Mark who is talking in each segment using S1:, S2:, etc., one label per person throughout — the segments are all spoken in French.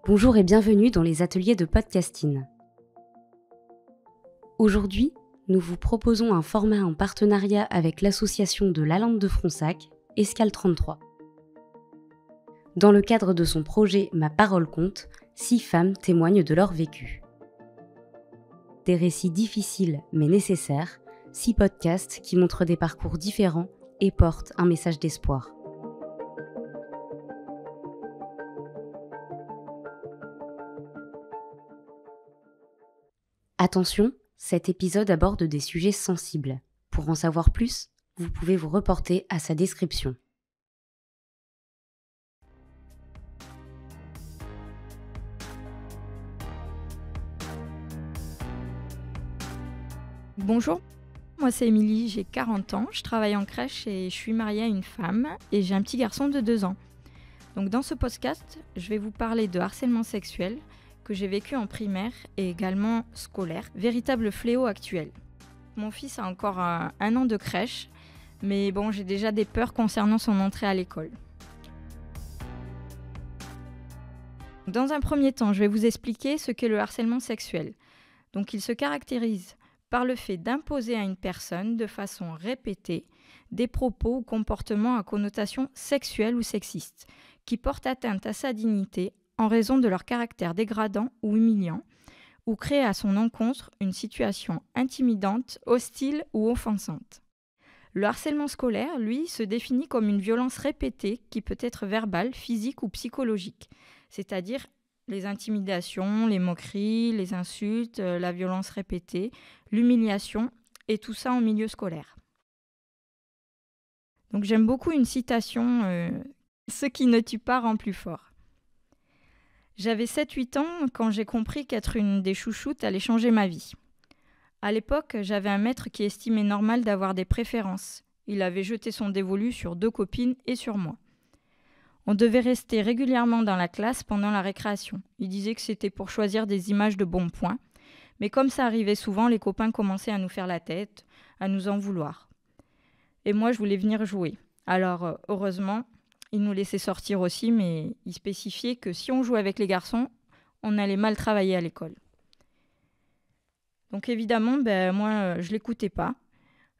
S1: Bonjour et bienvenue dans les ateliers de podcasting. Aujourd'hui, nous vous proposons un format en partenariat avec l'association de Lalande de Fronsac, Escale 33. Dans le cadre de son projet Ma parole compte, 6 femmes témoignent de leur vécu. Des récits difficiles mais nécessaires, 6 podcasts qui montrent des parcours différents et portent un message d'espoir. Attention, cet épisode aborde des sujets sensibles. Pour en savoir plus, vous pouvez vous reporter à sa description.
S2: Bonjour, moi c'est Émilie, j'ai 40 ans, je travaille en crèche et je suis mariée à une femme et j'ai un petit garçon de 2 ans. Donc dans ce podcast, je vais vous parler de harcèlement sexuel que j'ai vécu en primaire et également scolaire, véritable fléau actuel. Mon fils a encore un an de crèche, mais bon, j'ai déjà des peurs concernant son entrée à l'école. Dans un premier temps, je vais vous expliquer ce qu'est le harcèlement sexuel. Donc il se caractérise par le fait d'imposer à une personne de façon répétée des propos ou comportements à connotation sexuelle ou sexiste, qui portent atteinte à sa dignité en raison de leur caractère dégradant ou humiliant, ou créent à son encontre une situation intimidante, hostile ou offensante. Le harcèlement scolaire, lui, se définit comme une violence répétée qui peut être verbale, physique ou psychologique, c'est-à-dire les intimidations, les moqueries, les insultes, la violence répétée, l'humiliation, et tout ça en milieu scolaire. Donc j'aime beaucoup une citation « Ce qui ne tue pas rend plus fort ». J'avais 7-8 ans quand j'ai compris qu'être une des chouchoutes allait changer ma vie. À l'époque, j'avais un maître qui estimait normal d'avoir des préférences. Il avait jeté son dévolu sur 2 copines et sur moi. On devait rester régulièrement dans la classe pendant la récréation. Il disait que c'était pour choisir des images de bons points. Mais comme ça arrivait souvent, les copains commençaient à nous faire la tête, à nous en vouloir. Et moi, je voulais venir jouer. Alors, heureusement, il nous laissait sortir aussi, mais il spécifiait que si on jouait avec les garçons, on allait mal travailler à l'école. Donc évidemment, moi, je l'écoutais pas.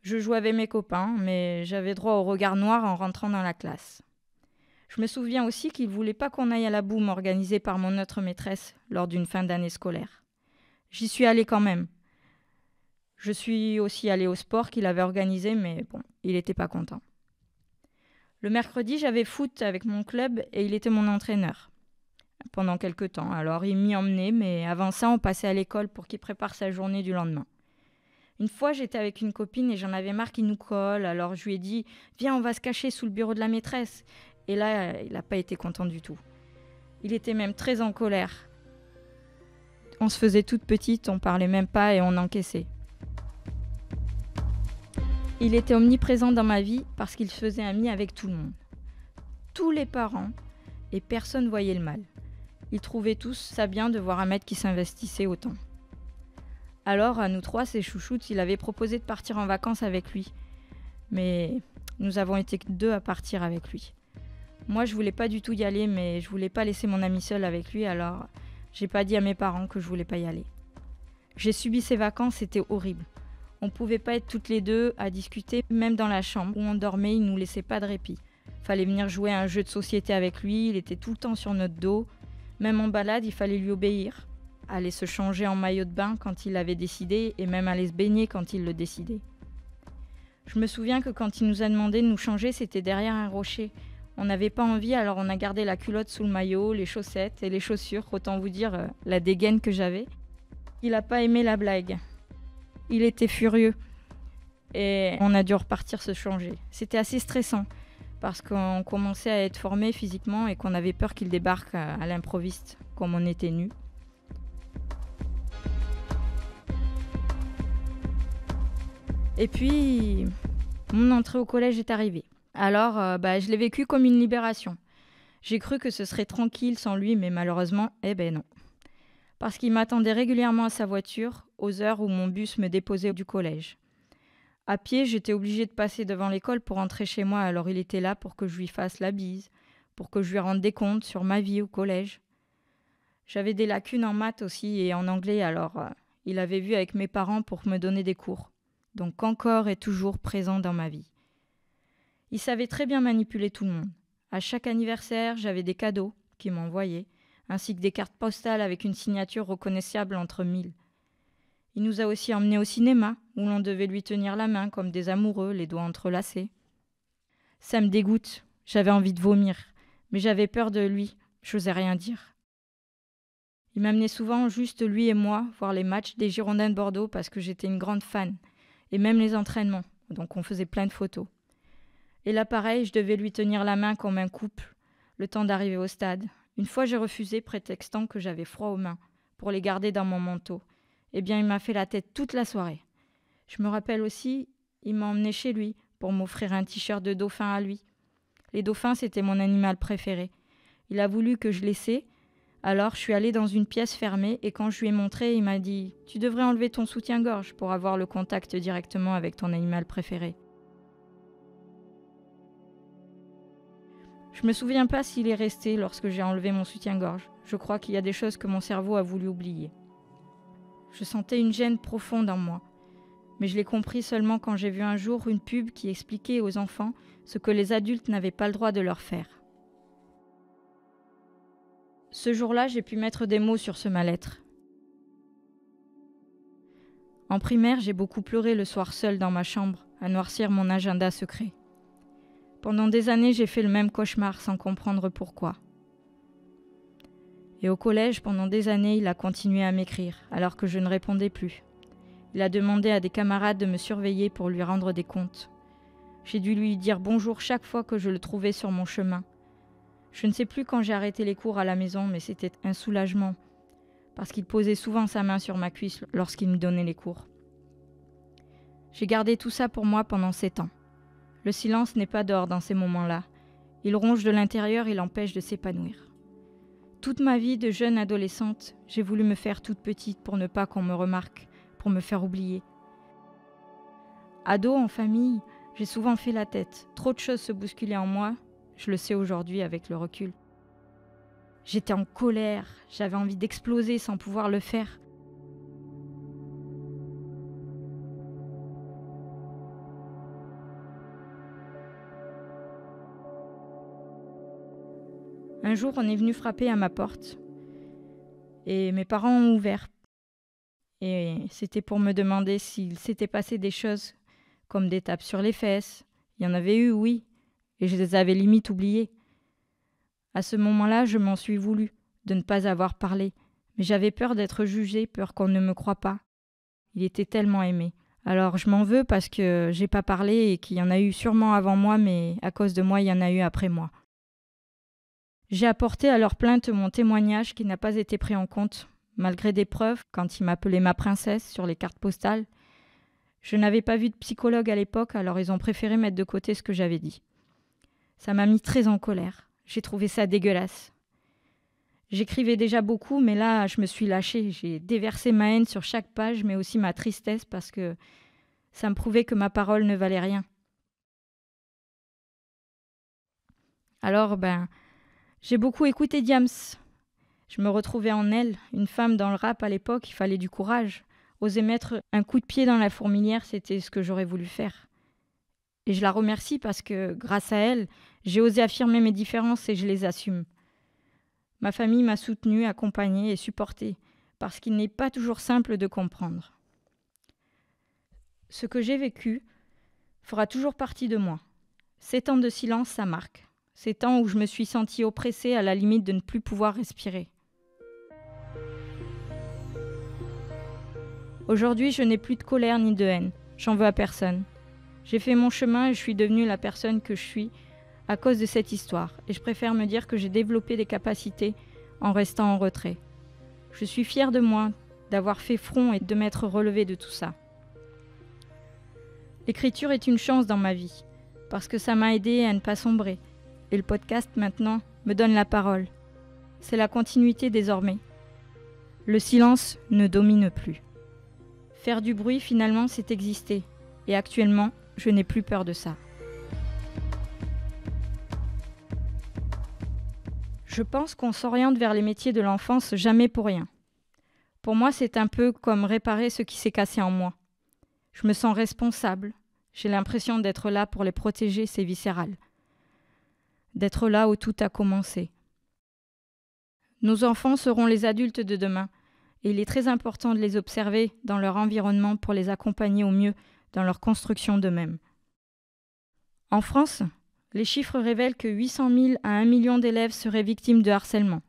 S2: Je jouais avec mes copains, mais j'avais droit au regard noir en rentrant dans la classe. Je me souviens aussi qu'il ne voulait pas qu'on aille à la boum organisée par mon autre maîtresse lors d'une fin d'année scolaire. J'y suis allée quand même. Je suis aussi allée au sport qu'il avait organisé, mais bon, il n'était pas content. Le mercredi, j'avais foot avec mon club et il était mon entraîneur pendant quelques temps. Alors il m'y emmenait, mais avant ça, on passait à l'école pour qu'il prépare sa journée du lendemain. Une fois, j'étais avec une copine et j'en avais marre qu'il nous colle. Alors je lui ai dit « Viens, on va se cacher sous le bureau de la maîtresse ». Et là, il n'a pas été content du tout. Il était même très en colère. On se faisait toute petite, on parlait même pas et on encaissait. Il était omniprésent dans ma vie parce qu'il se faisait ami avec tout le monde. Tous les parents, et personne voyait le mal. Ils trouvaient tous ça bien de voir un maître qui s'investissait autant. Alors, à nous 3, ces chouchoutes, il avait proposé de partir en vacances avec lui. Mais nous avons été que 2 à partir avec lui. Moi, je voulais pas du tout y aller, mais je voulais pas laisser mon ami seul avec lui, alors j'ai pas dit à mes parents que je voulais pas y aller. J'ai subi ces vacances, c'était horrible. On pouvait pas être toutes les 2 à discuter, même dans la chambre où on dormait, il nous laissait pas de répit. Fallait venir jouer à un jeu de société avec lui, il était tout le temps sur notre dos. Même en balade, il fallait lui obéir. Aller se changer en maillot de bain quand il l'avait décidé et même aller se baigner quand il le décidait. Je me souviens que quand il nous a demandé de nous changer, c'était derrière un rocher. On n'avait pas envie, alors on a gardé la culotte sous le maillot, les chaussettes et les chaussures, autant vous dire la dégaine que j'avais. Il n'a pas aimé la blague. Il était furieux et on a dû repartir se changer. C'était assez stressant parce qu'on commençait à être formés physiquement et qu'on avait peur qu'il débarque à l'improviste, comme on était nus. Et puis, mon entrée au collège est arrivée. Alors, je l'ai vécu comme une libération. J'ai cru que ce serait tranquille sans lui, mais malheureusement, non. Parce qu'il m'attendait régulièrement à sa voiture, aux heures où mon bus me déposait du collège. À pied, j'étais obligée de passer devant l'école pour rentrer chez moi, alors il était là pour que je lui fasse la bise, pour que je lui rende des comptes sur ma vie au collège. J'avais des lacunes en maths aussi et en anglais, alors il avait vu avec mes parents pour me donner des cours. Donc encore et toujours présent dans ma vie. Il savait très bien manipuler tout le monde. À chaque anniversaire, j'avais des cadeaux qu'il m'envoyait, ainsi que des cartes postales avec une signature reconnaissable entre 1000. Il nous a aussi emmenés au cinéma, où l'on devait lui tenir la main comme des amoureux, les doigts entrelacés. Ça me dégoûte, j'avais envie de vomir, mais j'avais peur de lui, j'osais rien dire. Il m'amenait souvent, juste lui et moi, voir les matchs des Girondins de Bordeaux parce que j'étais une grande fan, et même les entraînements, donc on faisait plein de photos. Et là pareil, je devais lui tenir la main comme un couple, le temps d'arriver au stade. Une fois j'ai refusé, prétextant que j'avais froid aux mains, pour les garder dans mon manteau. Eh bien il m'a fait la tête toute la soirée. Je me rappelle aussi, il m'a emmené chez lui pour m'offrir un t-shirt de dauphin à lui. Les dauphins, c'était mon animal préféré. Il a voulu que je l'essaie, alors je suis allée dans une pièce fermée et quand je lui ai montré, il m'a dit « Tu devrais enlever ton soutien-gorge pour avoir le contact directement avec ton animal préféré. » Je me souviens pas s'il est resté lorsque j'ai enlevé mon soutien-gorge. Je crois qu'il y a des choses que mon cerveau a voulu oublier. Je sentais une gêne profonde en moi. Mais je l'ai compris seulement quand j'ai vu un jour une pub qui expliquait aux enfants ce que les adultes n'avaient pas le droit de leur faire. Ce jour-là, j'ai pu mettre des mots sur ce mal-être. En primaire, j'ai beaucoup pleuré le soir seul dans ma chambre, à noircir mon agenda secret. Pendant des années, j'ai fait le même cauchemar sans comprendre pourquoi. Et au collège, pendant des années, il a continué à m'écrire, alors que je ne répondais plus. Il a demandé à des camarades de me surveiller pour lui rendre des comptes. J'ai dû lui dire bonjour chaque fois que je le trouvais sur mon chemin. Je ne sais plus quand j'ai arrêté les cours à la maison, mais c'était un soulagement, parce qu'il posait souvent sa main sur ma cuisse lorsqu'il me donnait les cours. J'ai gardé tout ça pour moi pendant 7 ans. Le silence n'est pas d'or dans ces moments-là. Il ronge de l'intérieur et l'empêche de s'épanouir. Toute ma vie de jeune adolescente, j'ai voulu me faire toute petite pour ne pas qu'on me remarque, pour me faire oublier. Ado, en famille, j'ai souvent fait la tête. Trop de choses se bousculaient en moi, je le sais aujourd'hui avec le recul. J'étais en colère, j'avais envie d'exploser sans pouvoir le faire. Un jour, on est venu frapper à ma porte et mes parents ont ouvert. Et c'était pour me demander s'il s'était passé des choses comme des tapes sur les fesses. Il y en avait eu, oui, et je les avais limite oubliées. À ce moment-là, je m'en suis voulu de ne pas avoir parlé, mais j'avais peur d'être jugée, peur qu'on ne me croie pas. Il était tellement aimé. Alors je m'en veux parce que j'ai pas parlé et qu'il y en a eu sûrement avant moi, mais à cause de moi, il y en a eu après moi. J'ai apporté à leur plainte mon témoignage qui n'a pas été pris en compte, malgré des preuves, quand ils m'appelaient ma princesse sur les cartes postales. Je n'avais pas vu de psychologue à l'époque, alors ils ont préféré mettre de côté ce que j'avais dit. Ça m'a mis très en colère. J'ai trouvé ça dégueulasse. J'écrivais déjà beaucoup, mais là, je me suis lâchée. J'ai déversé ma haine sur chaque page, mais aussi ma tristesse, parce que ça me prouvait que ma parole ne valait rien. Alors, j'ai beaucoup écouté Diams. Je me retrouvais en elle, une femme dans le rap à l'époque, il fallait du courage. Oser mettre un coup de pied dans la fourmilière, c'était ce que j'aurais voulu faire. Et je la remercie parce que, grâce à elle, j'ai osé affirmer mes différences et je les assume. Ma famille m'a soutenue, accompagnée et supportée, parce qu'il n'est pas toujours simple de comprendre. Ce que j'ai vécu fera toujours partie de moi. Ces temps de silence, ça marque. Ces temps où je me suis sentie oppressée à la limite de ne plus pouvoir respirer. Aujourd'hui, je n'ai plus de colère ni de haine. J'en veux à personne. J'ai fait mon chemin et je suis devenue la personne que je suis à cause de cette histoire. Et je préfère me dire que j'ai développé des capacités en restant en retrait. Je suis fière de moi, d'avoir fait front et de m'être relevée de tout ça. L'écriture est une chance dans ma vie, parce que ça m'a aidée à ne pas sombrer. Et le podcast, maintenant, me donne la parole. C'est la continuité désormais. Le silence ne domine plus. Faire du bruit, finalement, c'est exister. Et actuellement, je n'ai plus peur de ça. Je pense qu'on s'oriente vers les métiers de l'enfance jamais pour rien. Pour moi, c'est un peu comme réparer ce qui s'est cassé en moi. Je me sens responsable. J'ai l'impression d'être là pour les protéger, c'est viscéral. D'être là où tout a commencé. Nos enfants seront les adultes de demain, et il est très important de les observer dans leur environnement pour les accompagner au mieux dans leur construction d'eux-mêmes. En France, les chiffres révèlent que 800 000 à 1 million d'élèves seraient victimes de harcèlement,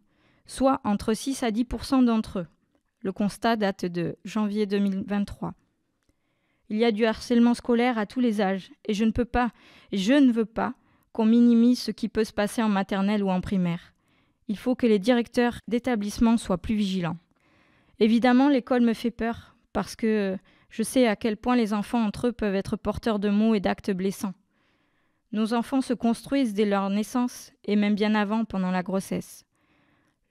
S2: soit entre 6 à 10% d'entre eux. Le constat date de janvier 2023. Il y a du harcèlement scolaire à tous les âges, et je ne veux pas qu'on minimise ce qui peut se passer en maternelle ou en primaire. Il faut que les directeurs d'établissement soient plus vigilants. Évidemment, l'école me fait peur, parce que je sais à quel point les enfants entre eux peuvent être porteurs de mots et d'actes blessants. Nos enfants se construisent dès leur naissance, et même bien avant, pendant la grossesse.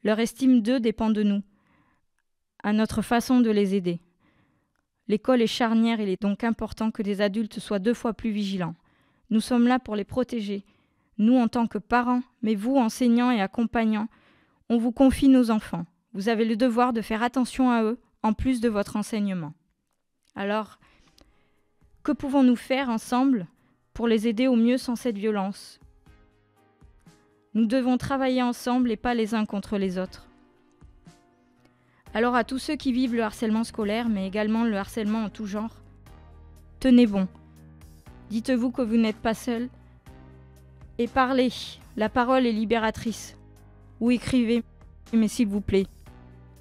S2: Leur estime d'eux dépend de nous, à notre façon de les aider. L'école est charnière, il est donc important que les adultes soient 2 fois plus vigilants. Nous sommes là pour les protéger, nous en tant que parents, mais vous, enseignants et accompagnants, on vous confie nos enfants. Vous avez le devoir de faire attention à eux, en plus de votre enseignement. Alors, que pouvons-nous faire ensemble pour les aider au mieux sans cette violence ? Nous devons travailler ensemble et pas les uns contre les autres. Alors à tous ceux qui vivent le harcèlement scolaire, mais également le harcèlement en tout genre, tenez bon. Dites-vous que vous n'êtes pas seul. Et parlez, la parole est libératrice. Ou écrivez, mais s'il vous plaît,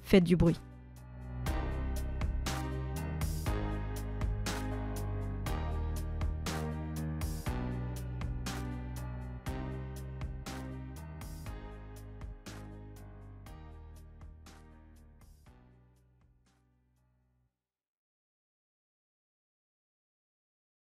S2: faites du bruit.